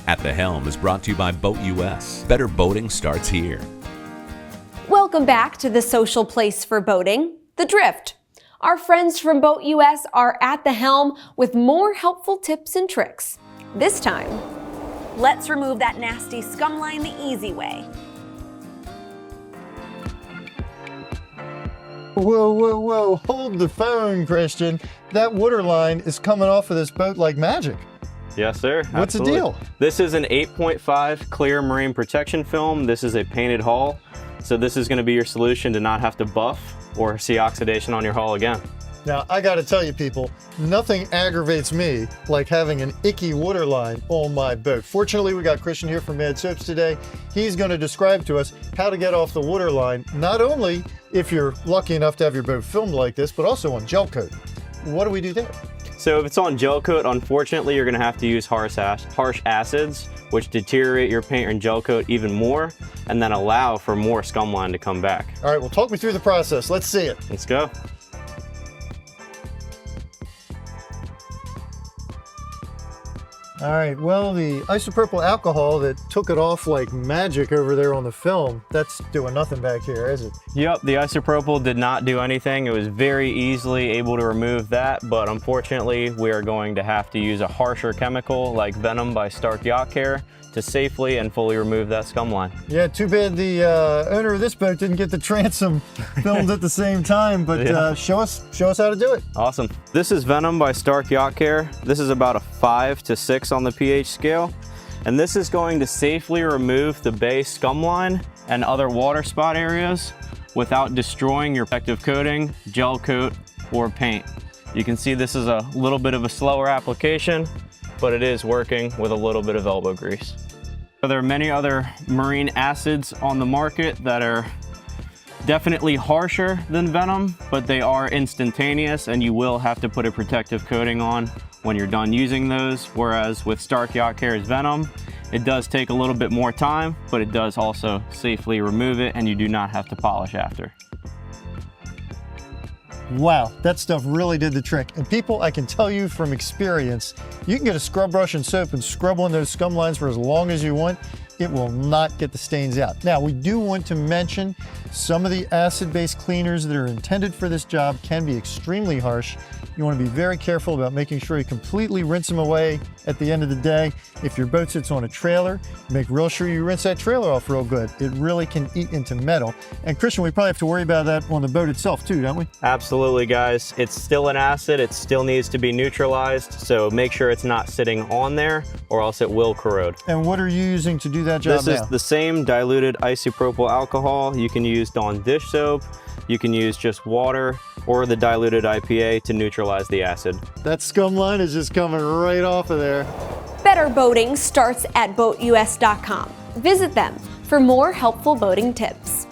At the Helm is brought to you by BoatU.S. Better boating starts here. Welcome back to the social place for boating, the Drift. Our friends from BoatU.S. are at the helm with more helpful tips and tricks. This time, let's remove that nasty scum line the easy way. Whoa, whoa, whoa, hold the phone, Christian. That water line is coming off of this boat like magic. Yes, sir. What's Absolutely. the deal? This is an 8.5 clear marine protection film. This is a painted hull. So this is going to be your solution to not have to buff or see oxidation on your hull again. Now, I got to tell you people, nothing aggravates me like having an icky water line on my boat. Fortunately, we got Christian here from Mad Soaps today. He's going to describe to us how to get off the water line, not only if you're lucky enough to have your boat filmed like this, but also on gel coat. What do we do there? So if it's on gel coat, unfortunately, you're going to have to use harsh acids, which deteriorate your paint and gel coat even more, and then allow for more scum line to come back. All right, well, talk me through the process. Let's see it. Let's go. All right, well, the isopropyl alcohol that took it off like magic over there on the film, that's doing nothing back here, is it? Yep, the isopropyl did not do anything. It was very easily able to remove that, but unfortunately, we are going to have to use a harsher chemical like Venom by Stark Yacht Care to safely and fully remove that scum line. Yeah, too bad the owner of this boat didn't get the transom filmed at the same time, but Yeah. show us how to do it. Awesome. This is Venom by Stark Yacht Care. This is about a 5 to 6 on the pH scale. And this is going to safely remove the bay scum line and other water spot areas without destroying your protective coating, gel coat, or paint. You can see this is a little bit of a slower application, but it is working with a little bit of elbow grease. There are many other marine acids on the market that are definitely harsher than Venom, but they are instantaneous and you will have to put a protective coating on when you're done using those. Whereas with Stark Yacht Care's Venom, it does take a little bit more time, but it does also safely remove it and you do not have to polish after. Wow, that stuff really did the trick. And people, I can tell you from experience, you can get a scrub brush and soap and scrub on those scum lines for as long as you want. It will not get the stains out. Now, we do want to mention some of the acid-based cleaners that are intended for this job can be extremely harsh. You want to be very careful about making sure you completely rinse them away at the end of the day. If your boat sits on a trailer, make real sure you rinse that trailer off real good. It really can eat into metal. And Christian, we probably have to worry about that on the boat itself too, don't we? Absolutely, guys. It's still an acid. It still needs to be neutralized. So make sure it's not sitting on there or else it will corrode. And what are you using to do that job This now? is the same diluted isopropyl alcohol. You can use Dawn dish soap. You can use just water or the diluted IPA to neutralize the acid. That scum line is just coming right off of there. Better boating starts at BoatUS.com. Visit them for more helpful boating tips.